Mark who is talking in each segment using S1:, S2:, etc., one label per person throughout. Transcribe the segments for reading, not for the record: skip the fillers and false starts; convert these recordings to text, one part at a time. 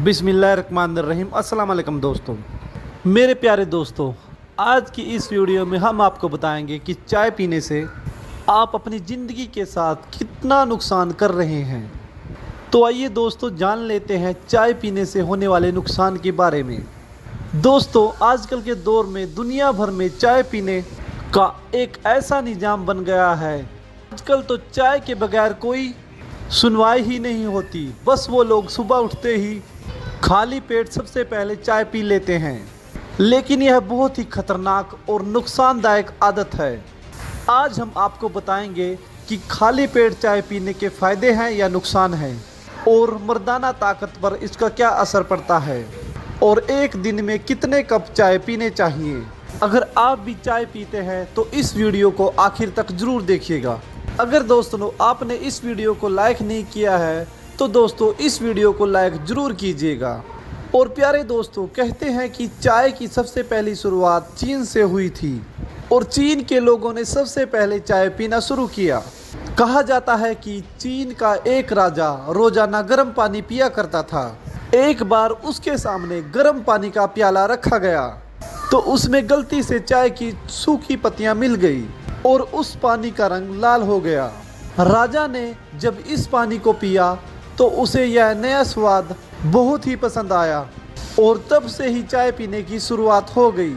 S1: बिस्मिल्लाहिर्रहमानिर्रहीम। अस्सलाम वालेकुम दोस्तों, मेरे प्यारे दोस्तों, आज की इस वीडियो में हम आपको बताएंगे कि चाय पीने से आप अपनी ज़िंदगी के साथ कितना नुकसान कर रहे हैं। तो आइए दोस्तों जान लेते हैं चाय पीने से होने वाले नुकसान के बारे में। दोस्तों, आजकल के दौर में दुनिया भर में चाय पीने का एक ऐसा निज़ाम बन गया है। आजकल तो चाय के बगैर कोई सुनवाई ही नहीं होती। बस वो लोग सुबह उठते ही खाली पेट सबसे पहले चाय पी लेते हैं, लेकिन यह बहुत ही खतरनाक और नुकसानदायक आदत है। आज हम आपको बताएंगे कि खाली पेट चाय पीने के फ़ायदे हैं या नुकसान हैं, और मर्दाना ताकत पर इसका क्या असर पड़ता है, और एक दिन में कितने कप चाय पीने चाहिए। अगर आप भी चाय पीते हैं तो इस वीडियो को आखिर तक ज़रूर देखिएगा। अगर दोस्तों आपने इस वीडियो को लाइक नहीं किया है तो दोस्तों इस वीडियो को लाइक ज़रूर कीजिएगा। और प्यारे दोस्तों, कहते हैं कि चाय की सबसे पहली शुरुआत चीन से हुई थी और चीन के लोगों ने सबसे पहले चाय पीना शुरू किया। कहा जाता है कि चीन का एक राजा रोज़ाना गर्म पानी पिया करता था। एक बार उसके सामने गर्म पानी का प्याला रखा गया तो उसमें गलती से चाय की सूखी पत्तियां मिल गई और उस पानी का रंग लाल हो गया। राजा ने जब इस पानी को पिया तो उसे यह नया स्वाद बहुत ही पसंद आया और तब से ही चाय पीने की शुरुआत हो गई।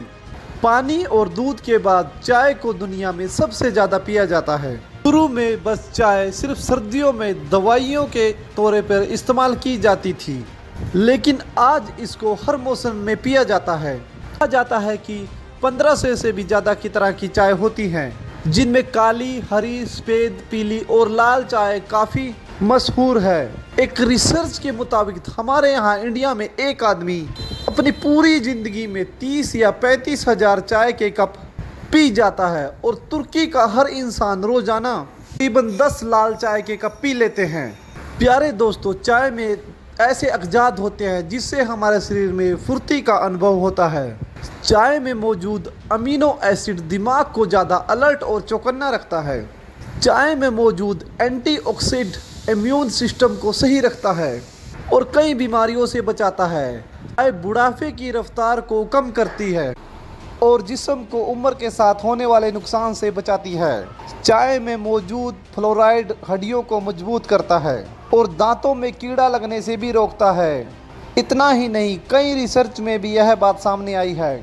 S1: पानी और दूध के बाद चाय को दुनिया में सबसे ज़्यादा पिया जाता है। शुरू में बस चाय सिर्फ सर्दियों में दवाइयों के तौर पर इस्तेमाल की जाती थी, लेकिन आज इसको हर मौसम में पिया जाता है। कहा जाता है कि 1500 से भी ज़्यादा की तरह की चाय होती हैं, जिनमें काली, हरी, सफ़ेद, पीली और लाल चाय काफ़ी मशहूर है। एक रिसर्च के मुताबिक हमारे यहाँ इंडिया में एक आदमी अपनी पूरी ज़िंदगी में 30 या 35 हज़ार चाय के कप पी जाता है, और तुर्की का हर इंसान रोज़ाना तकरीबन 10 लाल चाय के कप पी लेते हैं। प्यारे दोस्तों, चाय में ऐसे अज़ात होते हैं जिससे हमारे शरीर में फुर्ती का अनुभव होता है। चाय में मौजूद अमीनो एसिड दिमाग को ज़्यादा अलर्ट और चौकन्ना रखता है। चाय में मौजूद एंटीऑक्सीडेंट इम्यून सिस्टम को सही रखता है और कई बीमारियों से बचाता है। चाय बुढ़ापे की रफ्तार को कम करती है और जिस्म को उम्र के साथ होने वाले नुकसान से बचाती है। चाय में मौजूद फ्लोराइड हड्डियों को मजबूत करता है और दांतों में कीड़ा लगने से भी रोकता है। इतना ही नहीं, कई रिसर्च में भी यह बात सामने आई है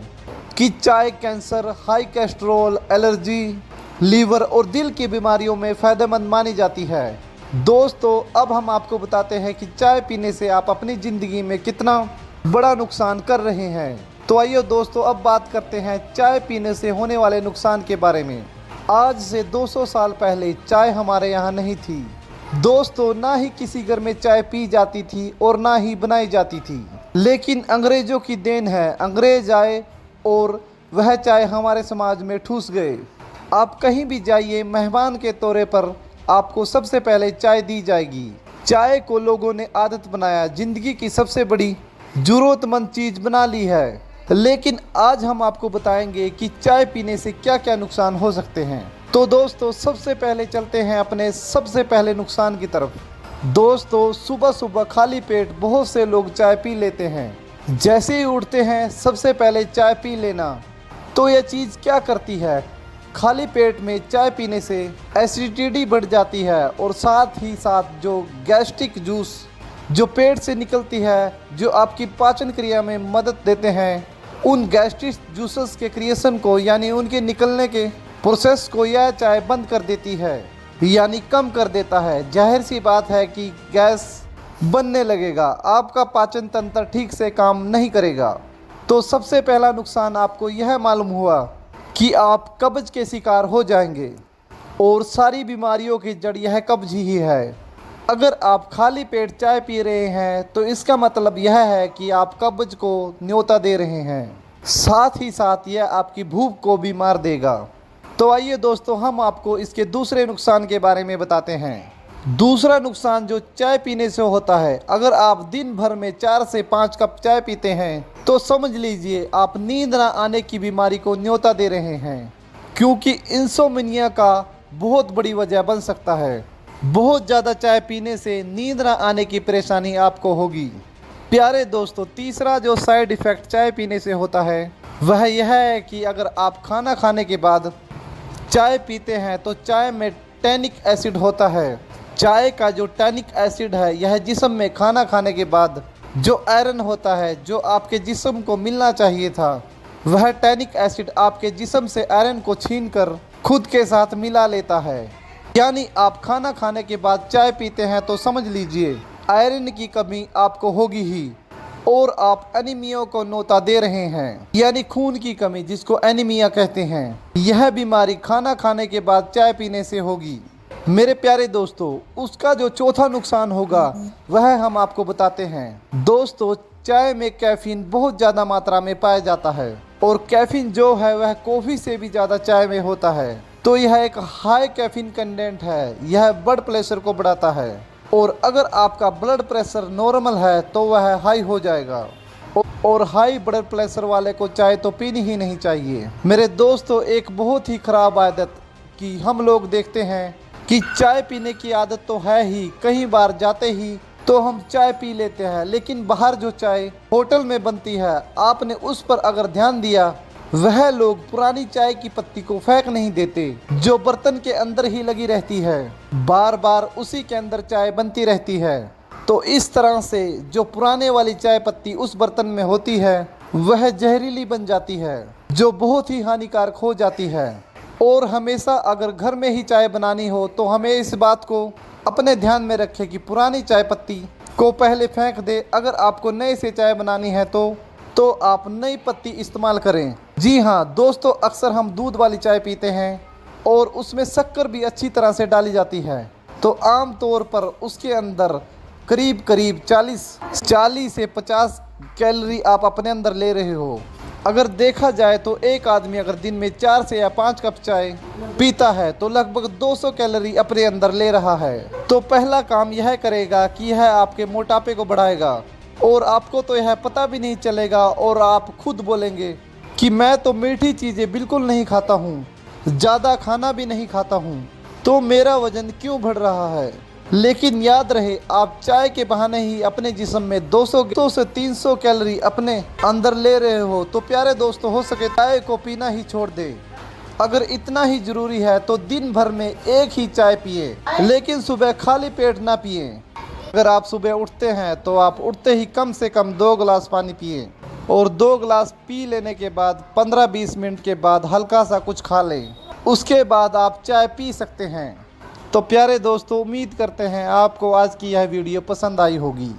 S1: कि चाय cancer, high cholesterol, allergy, liver और दिल की बीमारियों में फ़ायदेमंद मानी जाती है। दोस्तों, अब हम आपको बताते हैं कि चाय पीने से आप अपनी ज़िंदगी में कितना बड़ा नुकसान कर रहे हैं। तो आइए दोस्तों, अब बात करते हैं चाय पीने से होने वाले नुकसान के बारे में। आज से 200 साल पहले चाय हमारे यहाँ नहीं थी दोस्तों, ना ही किसी घर में चाय पी जाती थी और ना ही बनाई जाती थी। लेकिन अंग्रेज़ों की देन है, अंग्रेज़ आए और वह चाय हमारे समाज में ठूस गए। आप कहीं भी जाइए, मेहमान के तौर पर आपको सबसे पहले चाय दी जाएगी। चाय को लोगों ने आदत बनाया, ज़िंदगी की सबसे बड़ी ज़रूरतमंद चीज़ बना ली है। लेकिन आज हम आपको बताएंगे कि चाय पीने से क्या क्या नुकसान हो सकते हैं। तो दोस्तों, सबसे पहले चलते हैं अपने सबसे पहले नुकसान की तरफ। दोस्तों, सुबह सुबह खाली पेट बहुत से लोग चाय पी लेते हैं। जैसे ही उठते हैं सबसे पहले चाय पी लेना। तो यह चीज़ क्या करती है, खाली पेट में चाय पीने से एसिडिटी बढ़ जाती है और साथ ही साथ जो गैस्ट्रिक जूस जो पेट से निकलती है, जो आपकी पाचन क्रिया में मदद देते हैं, उन गैस्ट्रिक जूसेस के क्रिएशन को यानी उनके निकलने के प्रोसेस को यह चाय बंद कर देती है, यानी कम कर देता है। जाहिर सी बात है कि गैस बनने लगेगा, आपका पाचन तंत्र ठीक से काम नहीं करेगा। तो सबसे पहला नुकसान आपको यह मालूम हुआ कि आप कब्ज के शिकार हो जाएंगे, और सारी बीमारियों की जड़ यह कब्ज ही है। अगर आप खाली पेट चाय पी रहे हैं तो इसका मतलब यह है कि आप कब्ज को न्योता दे रहे हैं, साथ ही साथ यह आपकी भूख को भी मार देगा। तो आइए दोस्तों, हम आपको इसके दूसरे नुकसान के बारे में बताते हैं। दूसरा नुकसान जो चाय पीने से होता है, अगर आप दिन भर में 4 से 5 कप चाय पीते हैं तो समझ लीजिए आप नींद ना आने की बीमारी को न्योता दे रहे हैं, क्योंकि इंसोम्निया का बहुत बड़ी वजह बन सकता है। बहुत ज़्यादा चाय पीने से नींद ना आने की परेशानी आपको होगी। प्यारे दोस्तों, तीसरा जो साइड इफ़ेक्ट चाय पीने से होता है वह यह है कि अगर आप खाना खाने के बाद चाय पीते हैं तो चाय में टैनिक एसिड होता है। चाय का जो टैनिक एसिड है यह जिस्म में खाना खाने के बाद जो आयरन होता है जो आपके जिस्म को मिलना चाहिए था, वह टैनिक एसिड आपके जिस्म से आयरन को छीनकर खुद के साथ मिला लेता है। यानी आप खाना खाने के बाद चाय पीते हैं तो समझ लीजिए आयरन की कमी आपको होगी ही, और आप एनीमिया को नोता दे रहे हैं, यानी खून की कमी जिसको एनीमिया कहते हैं। यह बीमारी खाना खाने के बाद चाय पीने से होगी। मेरे प्यारे दोस्तों, उसका जो चौथा नुकसान होगा वह हम आपको बताते हैं। दोस्तों, चाय में कैफीन बहुत ज़्यादा मात्रा में पाया जाता है, और कैफीन जो है वह कॉफ़ी से भी ज़्यादा चाय में होता है। तो यह एक हाई कैफीन कंटेंट है। यह ब्लड प्रेशर को बढ़ाता है, और अगर आपका ब्लड प्रेशर नॉर्मल है तो वह हाई हो जाएगा, और हाई ब्लड प्रेशर वाले को चाय तो पीनी ही नहीं चाहिए। मेरे दोस्तों, एक बहुत ही ख़राब आदत कि हम लोग देखते हैं कि चाय पीने की आदत तो है ही, कई बार जाते ही तो हम चाय पी लेते हैं, लेकिन बाहर जो चाय होटल में बनती है आपने उस पर अगर ध्यान दिया, वह लोग पुरानी चाय की पत्ती को फेंक नहीं देते जो बर्तन के अंदर ही लगी रहती है, बार बार उसी के अंदर चाय बनती रहती है। तो इस तरह से जो पुराने वाली चाय पत्ती उस बर्तन में होती है वह जहरीली बन जाती है, जो बहुत ही हानिकारक हो जाती है। और हमेशा अगर घर में ही चाय बनानी हो तो हमें इस बात को अपने ध्यान में रखें कि पुरानी चाय पत्ती को पहले फेंक दे। अगर आपको नए से चाय बनानी है तो आप नई पत्ती इस्तेमाल करें। जी हाँ दोस्तों, अक्सर हम दूध वाली चाय पीते हैं और उसमें शक्कर भी अच्छी तरह से डाली जाती है, तो आम तौर पर उसके अंदर करीब 40 से 50 कैलोरी आप अपने अंदर ले रहे हो। अगर देखा जाए तो एक आदमी अगर दिन में 4 से या 5 कप चाय पीता है तो लगभग 200 कैलोरी अपने अंदर ले रहा है। तो पहला काम यह करेगा कि यह आपके मोटापे को बढ़ाएगा, और आपको तो यह पता भी नहीं चलेगा, और आप खुद बोलेंगे कि मैं तो मीठी चीज़ें बिल्कुल नहीं खाता हूँ, ज़्यादा खाना भी नहीं खाता हूँ, तो मेरा वज़न क्यों बढ़ रहा है। लेकिन याद रहे, आप चाय के बहाने ही अपने जिस्म में 200 से 300 कैलोरी अपने अंदर ले रहे हो। तो प्यारे दोस्तों, हो सके चाय को पीना ही छोड़ दे। अगर इतना ही ज़रूरी है तो दिन भर में एक ही चाय पिए, लेकिन सुबह खाली पेट ना पिए। अगर आप सुबह उठते हैं तो आप उठते ही कम से कम 2 गिलास पानी पिए, और 2 गिलास पी लेने के बाद 15-20 मिनट के बाद हल्का सा कुछ खा लें, उसके बाद आप चाय पी सकते हैं। तो प्यारे दोस्तों, उम्मीद करते हैं आपको आज की यह वीडियो पसंद आई होगी।